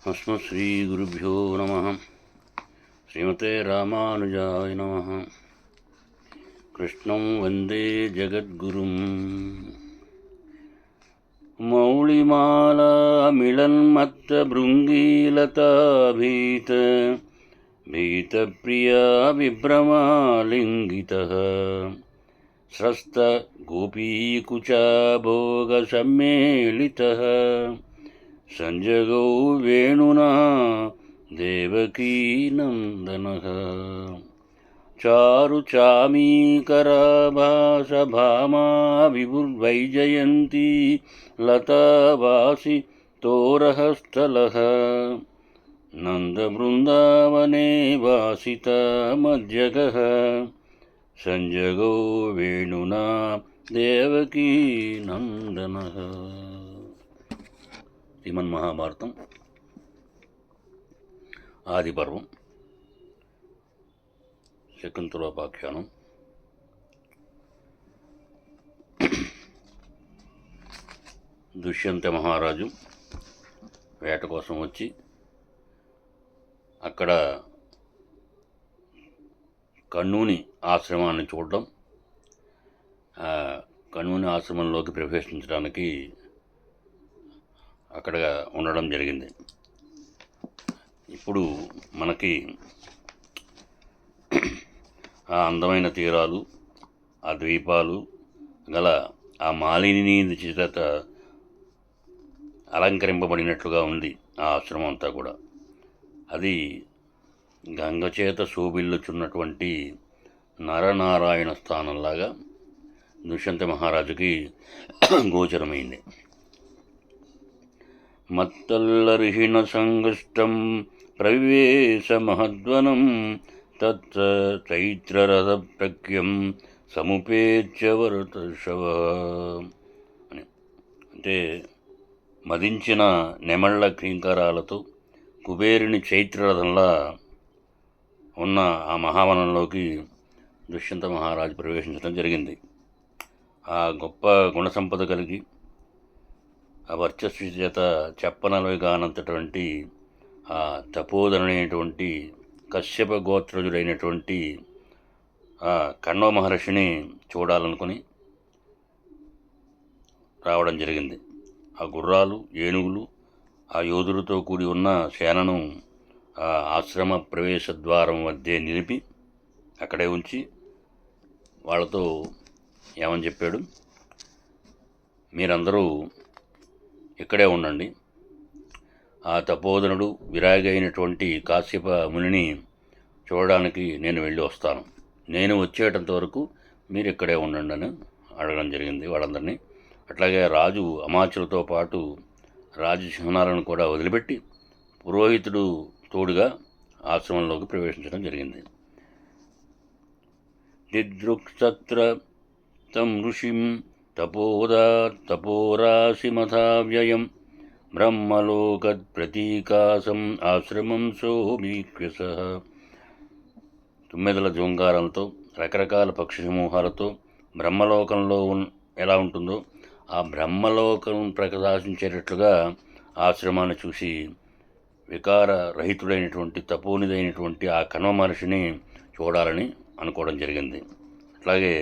अस्मत्श्रीगुरुभ्यो नमः। श्रीमते रामानुजाय नमः। कृष्णं वन्दे जगद्गुरुम्। मौलिमालामिळन्मत्तभृङ्गीलताभीत भीतप्रिया विभ्रमालिङ्गितः स्रस्तगोपीकुचाभोगसम्मेलितः संजगौ वेणुना देवकीनन्दनः। चारुचामीकराभासभामा विभुर्वैजयन्ती लतावासि तोरहस्थलः नन्दबृन्दावने वासिता मज्जगः संजगौ वेणुना देवकीनन्दनः। శ్రీమన్మహాభారతం ఆది పర్వం శకుంతలోపాఖ్యానం. దుష్యంత మహారాజు వేట కోసం వచ్చి అక్కడ కణ్వుని ఆశ్రమాన్ని చూడడం, కణ్వుని ఆశ్రమంలోకి ప్రవేశించడానికి అక్కడ ఉండడం జరిగింది. ఇప్పుడు మనకి ఆ అందమైన తీరాలు, ఆ ద్వీపాలు గల ఆ మాలిని చేత అలంకరింపబడినట్లుగా ఉంది ఆ ఆశ్రమం అంతా కూడా. అది గంగచేత శోభిల్లుచున్నటువంటి నరనారాయణ స్థానంలాగా దుష్యంత మహారాజుకి గోచరమైంది. మత్తల్లర్హిణ సంగష్టం ప్రవివేశ మహద్వనం తత్ర చైత్రరథ ప్రఖ్యం సముపేత్య వరతర్షవ అని. అంటే మదించిన నెమళ్ల క్రీంకారాలతో కుబేరుని చైత్రరథంలా ఉన్న ఆ మహావనంలోకి దుష్యంత మహారాజు ప్రవేశించడం జరిగింది. ఆ గొప్ప గుణసంపద కలిగి ఆ వర్చస్సు చేత చెప్పనలవి కానంతటువంటి ఆ తపోధనుడైనటువంటి కశ్యప గోత్రజుడైనటువంటి ఆ కణ్వ మహర్షిని చూడాలనుకుని రావడం జరిగింది. ఆ గుర్రాలు, ఏనుగులు, ఆ యోధులతో కూడి ఉన్న సేనను ఆ ఆశ్రమ ప్రవేశ ద్వారం వద్దే నిలిపి అక్కడే ఉంచి వాళ్ళతో ఏమని చెప్పాడు, మీరందరూ ఇక్కడే ఉండండి, ఆ తపోధనుడు విరాగి అయినటువంటి కాశ్యప మునిని చూడడానికి నేను వెళ్ళి వస్తాను, నేను వచ్చేటంత వరకు మీరు ఇక్కడే ఉండండి అని అడగడం జరిగింది వాళ్ళందరినీ. అట్లాగే రాజు అమాత్యులతో పాటు రాజసింహాలను కూడా వదిలిపెట్టి పురోహితుడు తోడుగా ఆశ్రమంలోకి ప్రవేశించడం జరిగింది. దిదృక్సత్ర తం ఋషిం తపోరాశిమథావ్యయం బ్రహ్మలోకత్ప్రతీకాసం ఆశ్రమం సోమీక్ష్యస. తుమ్మెదల జోంకారంతో, రకరకాల పక్షి సమూహాలతో బ్రహ్మలోకంలో ఎలా ఉంటుందో ఆ బ్రహ్మలోకం ప్రకాశించేటట్లుగా ఆశ్రమాన్ని చూసి వికార రహితుడైనటువంటి తపోనిదైనటువంటి ఆ కణ్వ మహర్షిని చూడాలని అనుకోవడం జరిగింది. అట్లాగే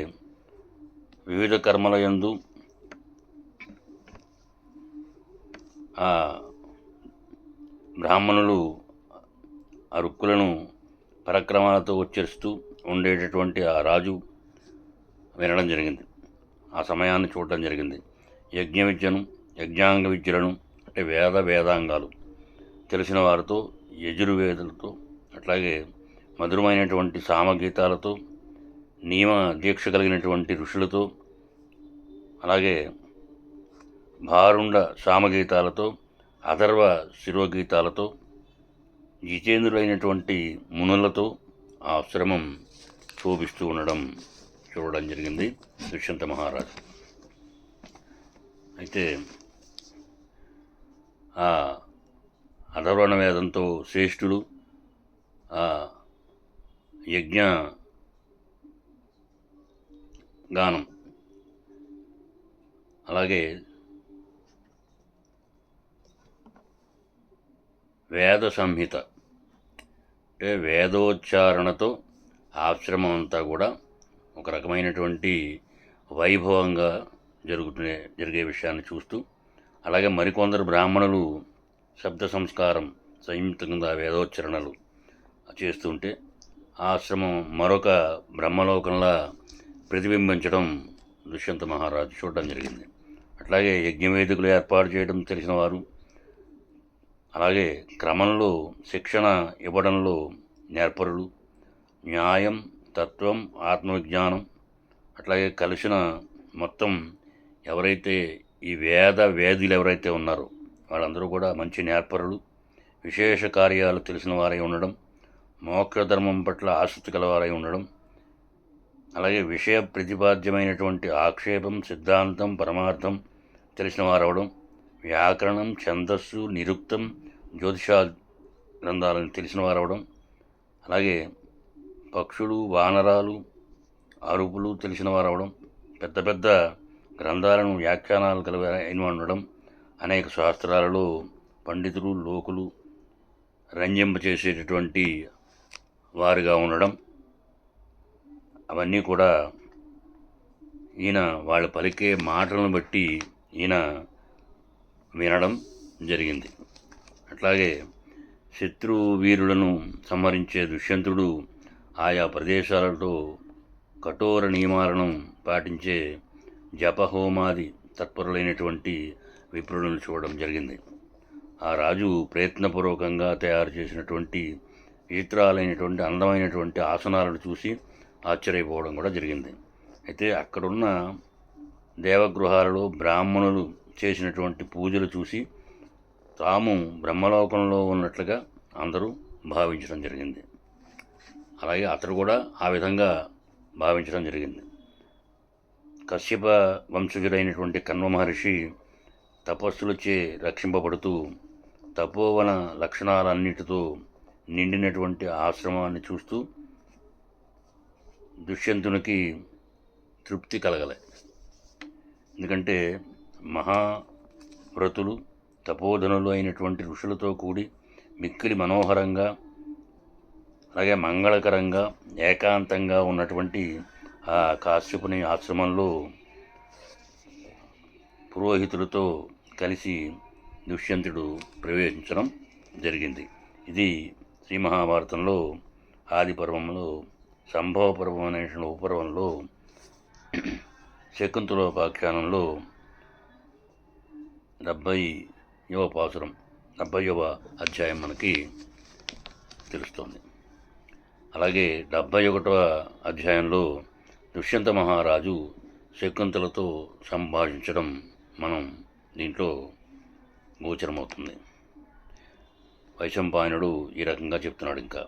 వివిధ కర్మల యందు ఆ బ్రాహ్మణులు ఆ రుక్కులను పరక్రమాలతో ఉచ్చరిస్తూ ఉండేటటువంటి ఆ రాజు వినడం జరిగింది. ఆ సమయాన్ని చూడటం జరిగింది. యజ్ఞ విద్యను, యజ్ఞాంగ విద్యలను అంటే వేదాంగాలు తెలిసిన వారితో, యజుర్వేదులతో, అట్లాగే మధురమైనటువంటి సామగీతాలతో, నియమ దీక్ష కలిగినటువంటి ఋషులతో, అలాగే భారుండ సామగీతాలతో, అథర్వ శిరోగీతాలతో, జితేంద్రులైనటువంటి మునులతో ఆ ఆశ్రమం శోభిస్తూ ఉండడం చూడడం జరిగింది దుష్యంత మహారాజు. అయితే ఆ అథర్వణ వేదంతో శ్రేష్ఠుడు, ఆ యజ్ఞ గానం, అలాగే వేద సంహిత అంటే వేదోచ్చారణతో ఆశ్రమం అంతా కూడా ఒక రకమైనటువంటి వైభవంగా జరిగే విషయాన్ని చూస్తూ, అలాగే మరికొందరు బ్రాహ్మణులు శబ్ద సంస్కారం సంయుక్తంగా వేదోచ్చరణలు చేస్తుంటే ఆశ్రమం మరొక బ్రహ్మలోకంలా ప్రతిబింబించడం దుష్యంత మహారాజు చూడడం జరిగింది. అట్లాగే యజ్ఞవేదికలు ఏర్పాటు చేయడం తెలిసిన వారు, అలాగే క్రమంలో శిక్షణ ఇవ్వడంలో నేర్పరులు, న్యాయం, తత్వం, ఆత్మవిజ్ఞానం అట్లాగే కలిసిన మొత్తం ఎవరైతే ఈ వేదులు ఎవరైతే ఉన్నారో వాళ్ళందరూ కూడా మంచి నేర్పరులు, విశేష కార్యాలు తెలిసిన వారై ఉండడం, మోక్షధర్మం పట్ల ఆసక్తి కలవారై ఉండడం, అలాగే విషయ ప్రతిపాద్యమైనటువంటి ఆక్షేపం, సిద్ధాంతం, పరమార్థం తెలిసిన వారవడం, వ్యాకరణం, ఛందస్సు, నిరుక్తం, జ్యోతిషా గ్రంథాలను తెలిసిన వారవడం, అలాగే పక్షులు, వానరాలు, అరుపులు తెలిసిన వారవడం, పెద్ద పెద్ద గ్రంథాలను వ్యాఖ్యానాలు కలిగిన ఉండడం, అనేక శాస్త్రాలలో పండితులు, లోకులు రంజింపచేసేటటువంటి వారిగా ఉండడం, అవన్నీ కూడా ఈయన వాళ్ళు పలికే మాటలను బట్టి ఈయన వినడం జరిగింది. అట్లాగే శత్రు వీరులను సంహరించే దుష్యంతుడు ఆయా ప్రదేశాలతో కఠోర నియమాలను పాటించే జపహోమాది తత్పరులైనటువంటి విప్రులను చూడడం జరిగింది. ఆ రాజు ప్రయత్నపూర్వకంగా తయారు చేసినటువంటి విచిత్రాలైనటువంటి అందమైనటువంటి ఆసనాలను చూసి ఆశ్చర్యపోవడం కూడా జరిగింది. అయితే అక్కడున్న దేవగృహాలలో బ్రాహ్మణులు చేసినటువంటి పూజలు చూసి తాము బ్రహ్మలోకంలో ఉన్నట్లుగా అందరూ భావించడం జరిగింది. అలాగే అతడు కూడా ఆ విధంగా భావించడం జరిగింది. కశ్యప వంశజుడైనటువంటి కణ్వ మహర్షి తపస్సులచే రక్షింపబడుతూ తపోవన లక్షణాలన్నిటితో నిండినటువంటి ఆశ్రమాన్ని చూస్తూ దుష్యంతునికి తృప్తి కలగలే. ఎందుకంటే మహావ్రతులు, తపోధనులు అయినటువంటి ఋషులతో కూడి మిక్కిలి మనోహరంగా, అలాగే మంగళకరంగా, ఏకాంతంగా ఉన్నటువంటి ఆ కాశ్యపుని ఆశ్రమంలో పురోహితులతో కలిసి దుష్యంతుడు ప్రవేశించడం జరిగింది. ఇది శ్రీ మహాభారతంలో ఆది పర్వంలో సంభవ పర్వం అనే ఉపపర్వంలో శకుంతలోపాఖ్యానంలో 70వ పాసురం 70వ అధ్యాయం మనకి తెలుస్తోంది. అలాగే 71వ అధ్యాయంలో దుష్యంత మహారాజు శకుంతలతో సంభాషించడం మనం దీంట్లో గోచరమవుతుంది. వైశంపాయనుడు ఈ రకంగా చెప్తున్నాడు. ఇంకా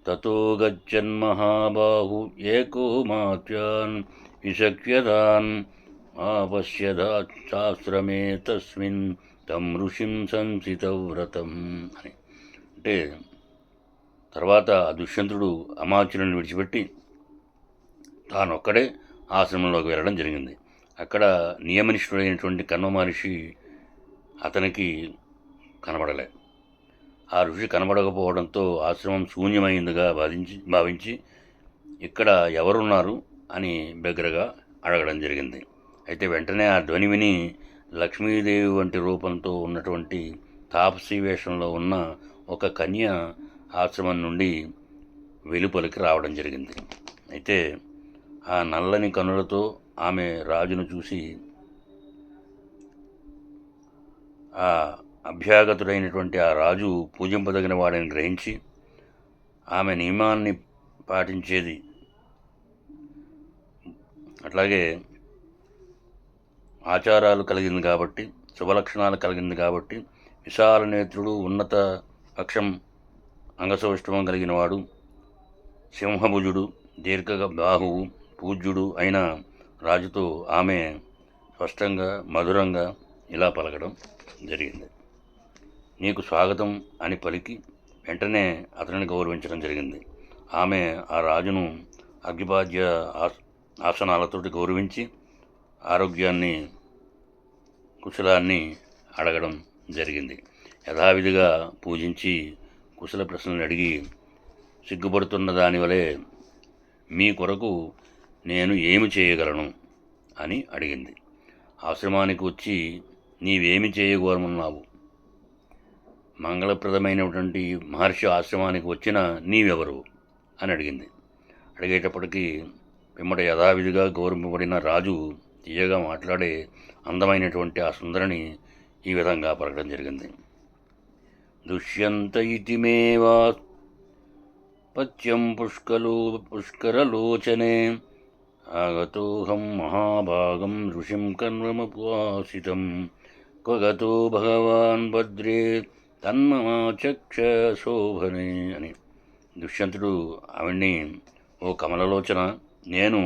తతో గచ్చన్మహాబాహు ఏకో మాత్యాన్ విశక్ష్యదాన్ ఆపశ్యదాశ్రమే తస్మిన్ తం ఋషిం సంసితవ్రతం అని. అంటే తర్వాత దుష్యంతుడు అమాత్యులను విడిచిపెట్టి తానొక్కడే ఆశ్రమంలోకి వెళ్ళడం జరిగింది. అక్కడ నియమనిష్ఠుడైనటువంటి కణ్వ మహర్షి అతనికి కనబడలే. ఆ ఋషి కనబడకపోవడంతో ఆశ్రమం శూన్యమైందిగా భావించి ఇక్కడ ఎవరున్నారు అని బిగ్గరగా అడగడం జరిగింది. అయితే వెంటనే ఆ ధ్వని విని లక్ష్మీదేవి వంటి రూపంతో ఉన్నటువంటి తాపసీ వేషంలో ఉన్న ఒక కన్య ఆశ్రమం నుండి వెలుపలికి రావడం జరిగింది. అయితే ఆ నల్లని కనులతో ఆమె రాజును చూసి ఆ అభ్యాగతుడైనటువంటి ఆ రాజు పూజింపదగిన వాడిని గ్రహించి ఆమె నియమాన్ని పాటించేది, అట్లాగే ఆచారాలు కలిగింది కాబట్టి, శుభలక్షణాలు కలిగింది కాబట్టి, విశాల నేత్రుడు, ఉన్నత పక్షం, అంగసౌష్ఠవం కలిగిన వాడు, సింహభుజుడు, దీర్ఘ బాహువు, పూజ్యుడు అయిన రాజుతో ఆమె స్పష్టంగా మధురంగా ఇలా పలకడం జరిగింది. నీకు స్వాగతం అని పలికి వెంటనే అతనిని గౌరవించడం జరిగింది. ఆమె ఆ రాజును అర్ఘ్యపాద్య ఆసనాలతోటి గౌరవించి ఆరోగ్యాన్ని, కుశలాన్ని అడగడం జరిగింది. యథావిధిగా పూజించి కుశల ప్రశ్నలు అడిగి సిగ్గుపడుతున్న దానివలే మీ కొరకు నేను ఏమి చేయగలను అని అడిగింది. ఆశ్రమానికి వచ్చి నీవేమి చేయగోరమన్నావు? మంగళప్రదమైనటువంటి మహర్షి ఆశ్రమానికి వచ్చిన నీవెవరు అని అడిగింది. అడిగేటప్పటికీ పిమ్మట యథావిధిగా గౌరవింపబడిన రాజు తీయగా మాట్లాడే అందమైనటువంటి ఆ సుందరిని ఈ విధంగా పలకడం జరిగింది. దుష్యంత ఇతి మే పత్యం పుష్కరలోచనే ఆగతోహం మహాభాగం ఋషిం కన్వముపాసితం క్వగతో భగవాన్ భద్రే తన్మమాచక్ష శోభనే అని. దుష్యంతుడు ఆవిడ్ని, ఓ కమలలోచన, నేను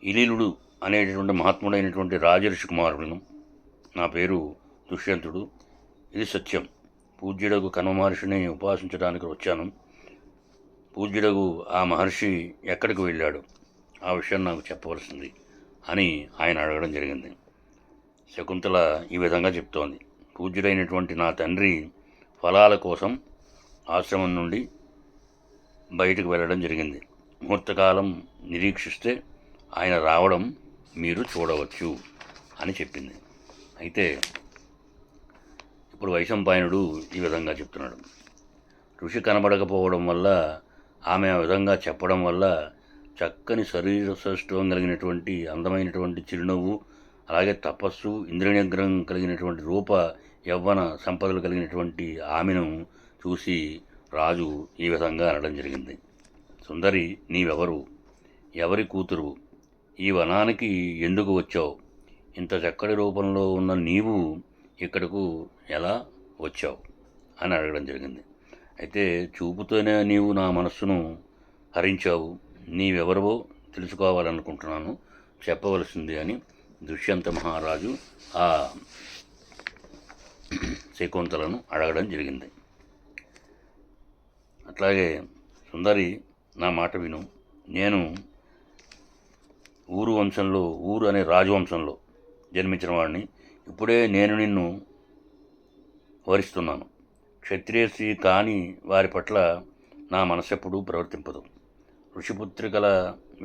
ఇలీలుడు అనేటటువంటి మహాత్ముడైనటువంటి రాజర్షి కుమారుడును. నా పేరు దుష్యంతుడు. ఇది సత్యం. పూజ్యుడగు కన్వ మహర్షిని ఉపాసించడానికి వచ్చాను. పూజ్యుడగు ఆ మహర్షి ఎక్కడికి వెళ్ళాడు, ఆ విషయం నాకు చెప్పవలసింది అని ఆయన అడగడం జరిగింది. శకుంతల ఈ విధంగా చెప్తోంది. పూజ్యుడైనటువంటి నా తండ్రి ఫలాల కోసం ఆశ్రమం నుండి బయటకు వెళ్ళడం జరిగింది. ముహూర్తకాలం నిరీక్షిస్తే ఆయన రావడం మీరు చూడవచ్చు అని చెప్పింది. అయితే ఇప్పుడు వైశంపాయనుడు ఈ విధంగా చెప్తున్నాడు. ఋషి కనబడకపోవడం వల్ల, ఆమె ఆ విధంగా చెప్పడం వల్ల చక్కని శరీర సౌష్ఠవం కలిగినటువంటి అందమైనటువంటి చిరునవ్వు, అలాగే తపస్సు, ఇంద్రియ నిగ్రహం కలిగినటువంటి రూప యవ్వన సంపదలు కలిగినటువంటి ఆమెను చూసి రాజు ఈ విధంగా అనడం జరిగింది. సుందరి, నీవెవరు? ఎవరి కూతురు? ఈ వనానికి ఎందుకు వచ్చావు? ఇంత చక్కటి రూపంలో ఉన్న నీవు ఇక్కడకు ఎలా వచ్చావు అని అడగడం జరిగింది. అయితే చూపుతోనే నీవు నా మనస్సును హరించావు. నీవెవరవో తెలుసుకోవాలనుకుంటున్నాను, చెప్పవలసింది అని దుష్యంత మహారాజు ఆ శకుంతలను అడగడం జరిగింది. అట్లాగే సుందరి, నా మాట విను. నేను ఊరు అనే రాజవంశంలో జన్మించిన వాడిని. ఇప్పుడే నేను నిన్ను వరిస్తున్నాను. క్షత్రియ స్త్రీ కాని వారి పట్ల నా మనసెప్పుడూ ప్రవర్తింపదు. ఋషిపుత్రికల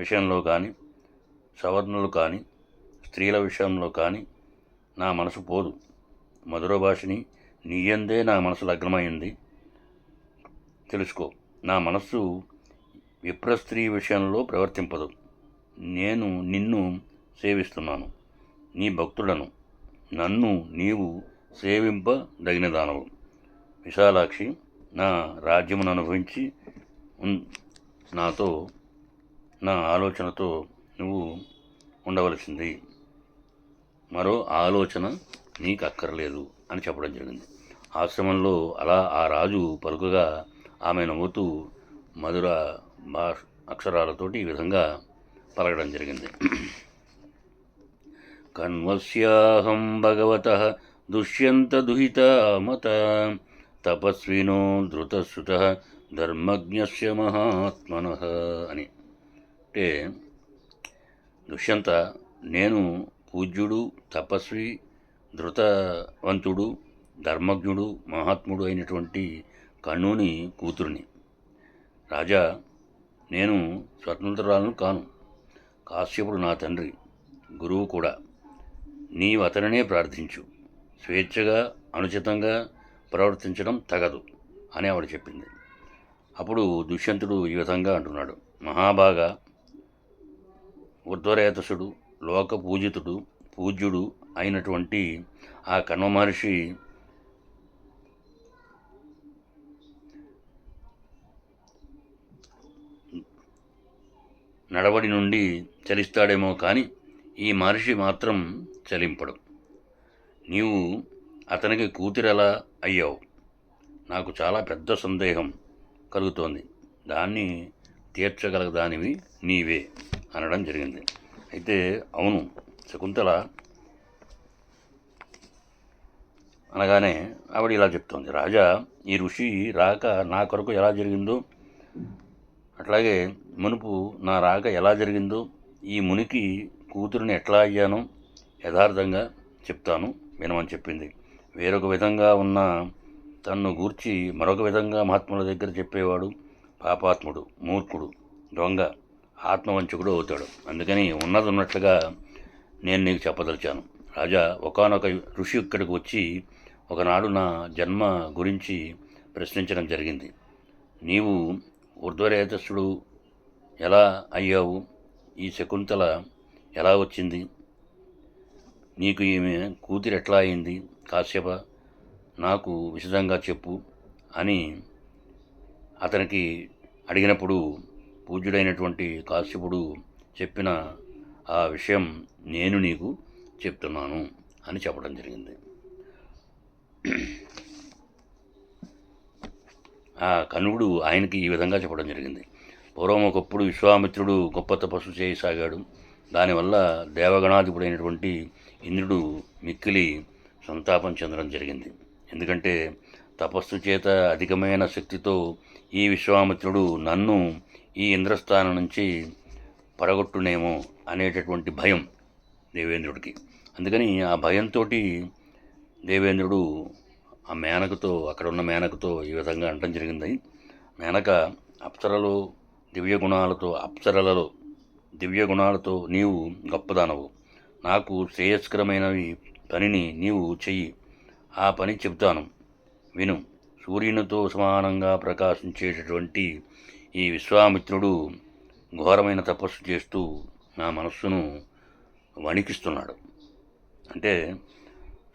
విషయంలో కానీ, సవర్ణులు కానీ, స్త్రీల విషయంలో కానీ నా మనసు పోదు. మధుర భాషని నీయందే నా మనసు లగ్నమైంది. తెలుసుకో, నా మనస్సు విప్రస్త్రీ విషయంలో ప్రవర్తింపదు. నేను నిన్ను సేవిస్తున్నాను, నీ భక్తుడను. నన్ను నీవు సేవింపదగిన దానవు. విశాలాక్షి, నా రాజ్యమును అనుభవించి నాతో, నా ఆలోచనతో నువ్వు ఉండవలసింది. మరో ఆలోచన నీకు అక్కర్లేదు అని చెప్పడం జరిగింది. ఆశ్రమంలో అలా ఆ రాజు పలుకగా ఆమె నవ్వుతూ మధుర అక్షరాలతోటి ఈ విధంగా పలకడం జరిగింది. కన్వస్యాహం భగవతః దుష్యంత దుహిత మత తపస్వినో ధృతశ్రుత ధర్మజ్ఞస్య మహాత్మనః అని. అంటే దుష్యంత, నేను పూజ్యుడు, తపస్వి, ధృతవంతుడు, ధర్మజ్ఞుడు, మహాత్ముడు అయినటువంటి కణ్వుని కూతురిని. రాజా, నేను స్వతంత్రురాలను కాను. కాశ్యపుడు నా తండ్రి, గురువు కూడా. నీవు అతనినే ప్రార్థించు. స్వేచ్ఛగా అనుచితంగా ప్రవర్తించడం తగదు అని ఆవిడ చెప్పింది. అప్పుడు దుష్యంతుడు ఈ విధంగా అంటున్నాడు. మహాభాగా, ఉద్ధరేతసుడు, లోక పూజితుడు, పూజ్యుడు అయినటువంటి ఆ కణ్వ మహర్షి నడవడి నుండి చలిస్తాడేమో కానీ ఈ మహర్షి మాత్రం చలింపడు. నీవు అతనికి కూతురెలా అయ్యావు? నాకు చాలా పెద్ద సందేహం కలుగుతోంది. దాన్ని తీర్చగలదానివి నీవే అనడం జరిగింది. అయితే అవును శకుంతల అనగానే ఆవిడ ఇలా చెప్తోంది. రాజా, ఈ ఋషి రాక నా కొరకు ఎలా జరిగిందో, అట్లాగే మునుపు నా రాక ఎలా జరిగిందో, ఈ మునికి కూతురిని ఎట్లా అయ్యానో యథార్థంగా చెప్తాను వినమని చెప్పింది. వేరొక విధంగా ఉన్న తన్ను గూర్చి మరొక విధంగా మహాత్ముల దగ్గర చెప్పేవాడు పాపాత్ముడు, మూర్ఖుడు, దొంగ, ఆత్మవంచకుడు అవుతాడు. అందుకని ఉన్నది ఉన్నట్లుగా నేను నీకు చెప్పదలిచాను. రాజా, ఒకానొక ఋషి ఇక్కడికి వచ్చి ఒకనాడు నా జన్మ గురించి ప్రశ్నించడం జరిగింది. నీవు ఊర్ధ్వరేతస్సుడు ఎలా అయ్యావు? ఈ శకుంతల ఎలా వచ్చింది? నీకు ఈమె కూతురు ఎట్లా అయింది? కాశ్యప, నాకు విశదంగా చెప్పు అని అతనికి అడిగినప్పుడు పూజ్యుడైనటువంటి కాశ్యపుడు చెప్పిన ఆ విషయం నేను నీకు చెప్తున్నాను అని చెప్పడం జరిగింది. ఆ కనువుడు ఆయనకి ఈ విధంగా చెప్పడం జరిగింది. పూర్వం ఒకప్పుడు విశ్వామిత్రుడు గొప్ప తపస్సు చేయసాగాడు. దానివల్ల దేవగణాధిపుడైనటువంటి ఇంద్రుడు మిక్కిలి సంతాపం చెందడం జరిగింది. ఎందుకంటే తపస్సు చేత అధికమైన శక్తితో ఈ విశ్వామిత్రుడు నన్ను ఈ ఇంద్రస్థానం నుంచి పడగొట్టునేమో అనేటటువంటి భయం దేవేంద్రుడికి. అందుకని ఆ భయంతో దేవేంద్రుడు ఆ మేనకతో, అక్కడ ఉన్న మేనకతో ఈ విధంగా అనటం జరిగింది. మేనక, అప్సరలలో దివ్య గుణాలతో నీవు గొప్పదానవు. నాకు శ్రేయస్కరమైనవి పనిని నీవు చెయ్యి. ఆ పని చెబుతాను, విను. సూర్యునితో సమానంగా ప్రకాశించేటటువంటి ఈ విశ్వామిత్రుడు ఘోరమైన తపస్సు చేస్తూ నా మనస్సును వణికిస్తున్నాడు. అంటే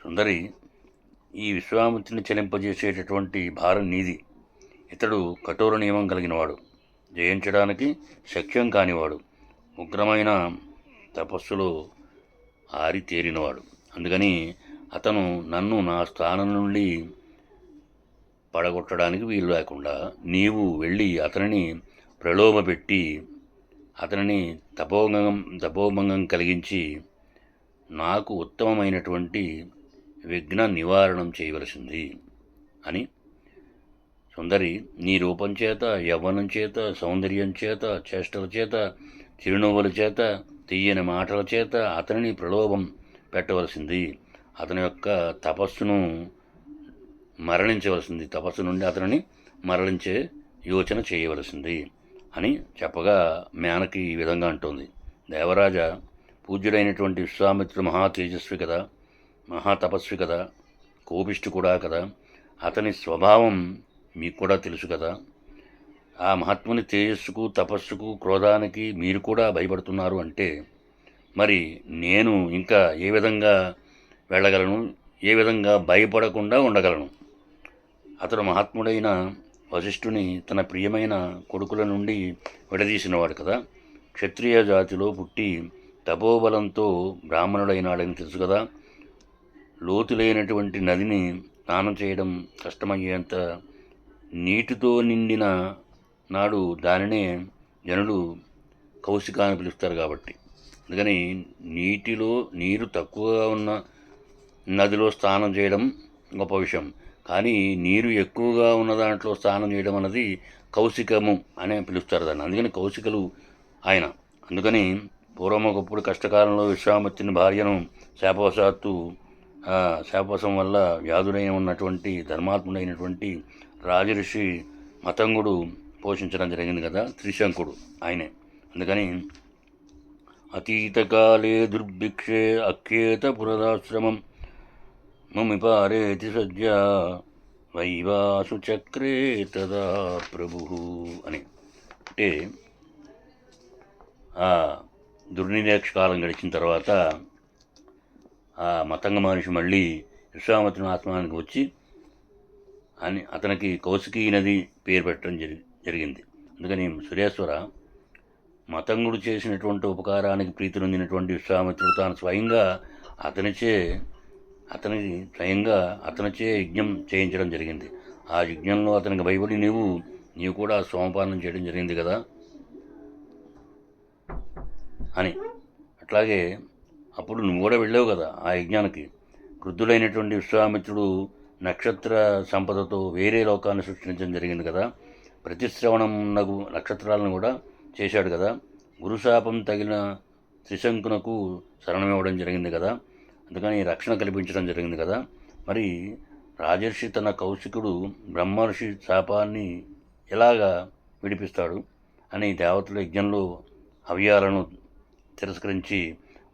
సుందరి, ఈ విశ్వామిత్రుని చలింపజేసేటటువంటి భారం నీది. ఇతడు కఠోర నియమం కలిగినవాడు, జయించడానికి శక్యం కానివాడు, ఉగ్రమైన తపస్సులో ఆరితేరినవాడు. అందుకని అతను నన్ను నా స్థానం నుండి పడగొట్టడానికి వీలు లేకుండా నీవు వెళ్ళి అతనిని ప్రలోభపెట్టి అతనిని తపోభంగం కలిగించి నాకు ఉత్తమమైనటువంటి విఘ్న నివారణం చేయవలసింది అని. సుందరి, నీ రూపం చేత, యవ్వనం చేత, సౌందర్యం చేత, చేష్టల చేత, చిరునవ్వుల చేత, తీయని మాటల చేత అతనిని ప్రలోభం పెట్టవలసింది. అతని యొక్క తపస్సును మరణించవలసింది, తపస్సు నుండి అతనిని మరణించే యోచన చేయవలసింది అని చెప్పగా మేనకి ఈ విధంగా అంటోంది. దేవరాజా, పూజ్యుడైనటువంటి విశ్వామిత్రుడు మహా తేజస్వి కదా, మహాతపస్వి కదా, కోపిష్టి కూడా కదా. అతని స్వభావం మీకు కూడా తెలుసు కదా. ఆ మహాత్ముని తేజస్సుకు, తపస్సుకు, క్రోధానికి మీరు కూడా భయపడుతున్నారు అంటే మరి నేను ఇంకా ఏ విధంగా వెళ్ళగలను? ఏ విధంగా భయపడకుండా ఉండగలను? అతడు మహాత్ముడైన వశిష్ఠుని తన ప్రియమైన కొడుకుల నుండి విడదీసినవాడు కదా. క్షత్రియ జాతిలో పుట్టి తపోబలంతో బ్రాహ్మణుడైనాడని తెలుసు కదా. లోతులైనటువంటి నదిని స్నానం చేయడం కష్టమయ్యేంత నీటితో నిండిన నాడు దానినే జనులు కౌశిక అని పిలుస్తారు కాబట్టి. అందుకని నీరు తక్కువగా ఉన్న నదిలో స్నానం చేయడం గొప్ప విషయం. కానీ నీరు ఎక్కువగా ఉన్న దాంట్లో స్నానం చేయడం అన్నది కౌశికము అనే పిలుస్తారు దాన్ని. అందుకని కౌశికలు ఆయన. అందుకని పూర్వం ఒకప్పుడు కష్టకాలంలో విశ్వామిత్రుని భార్యను శాపవశం వల్ల వ్యాధుడైన ఉన్నటువంటి ధర్మాత్ముడైనటువంటి రాజఋషి మతంగుడు పోషించడం జరిగింది కదా, త్రిశంకుడు ఆయనే. అందుకని అతీతకాలే దుర్భిక్షే అఖ్యేత పురదాశ్రమం మమిపారేతి సజ్జ వైవాసు చక్రే తదా ప్రభు అని. అంటే ఆ దుర్నిరీక్ష కాలం గడిచిన తర్వాత ఆ మతంగ మహర్షి మళ్ళీ విశ్వామిత్రుని ఆశ్రమానికి వచ్చి అతనికి కౌశికీ నది పేరు పెట్టడం జరిగింది. అందుకని సురేశ్వర, మతంగుడు చేసినటువంటి ఉపకారానికి ప్రీతి నొందినటువంటి విశ్వామిత్రుడు తాను స్వయంగా అతనిచే యజ్ఞం చేయించడం జరిగింది. ఆ యజ్ఞంలో అతనికి భయపడి నీవు కూడా సోమపానం చేయడం జరిగింది కదా అని. అట్లాగే అప్పుడు నువ్వు కూడా వెళ్ళావు కదా ఆ యజ్ఞానికి. క్రుద్ధుడైనటువంటి విశ్వామిత్రుడు నక్షత్ర సంపదతో వేరే లోకాన్ని సృష్టించడం జరిగింది కదా. ప్రతిశ్రవణం నక్షత్రాలను కూడా చేశాడు కదా. గురుశాపం తగిలిన త్రిశంకునకు శరణమివ్వడం జరిగింది కదా. అందుకని రక్షణ కల్పించడం జరిగింది కదా. మరి రాజర్షి తన కౌశికుడు బ్రహ్మర్షి శాపాన్ని ఎలాగా విడిపిస్తాడు అని దేవతల యజ్ఞంలో హవ్యాలను తిరస్కరించి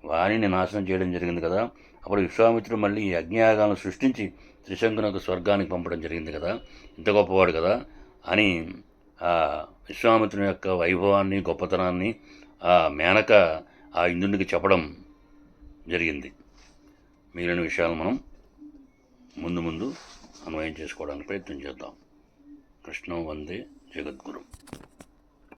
వాణిని నాశనం చేయడం జరిగింది కదా. అప్పుడు విశ్వామిత్రుడు మళ్ళీ యజ్ఞయాగాలను సృష్టించి త్రిశంకునకు స్వర్గానికి పంపడం జరిగింది కదా, ఇంత గొప్పవాడు కదా అని ఆ విశ్వామిత్రుని యొక్క వైభవాన్ని గొప్పతనాన్ని ఆ మేనక ఆ ఇంద్రునికి చెప్పడం జరిగింది. మిగిలిన విషయాలు మనం ముందు ముందు అన్వయం చేసుకోవడానికి ప్రయత్నం చేద్దాం. కృష్ణం వందే జగద్గురు.